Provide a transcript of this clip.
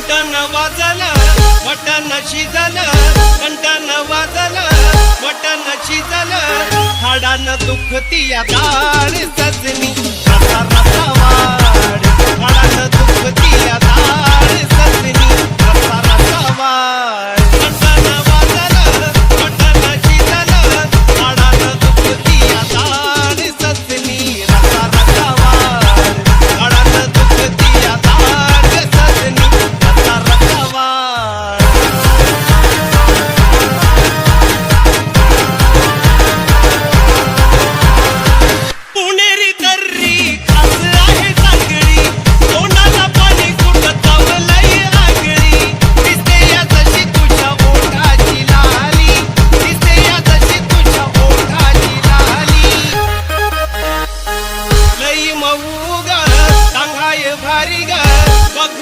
घंटन वाजलं मटण शिजलं, घंटन वाजलं मटण शिजलं, हाडानं दुखतीया दाढ सजनी रसा रसा वाढ, हाडानं दुखतीया दाढ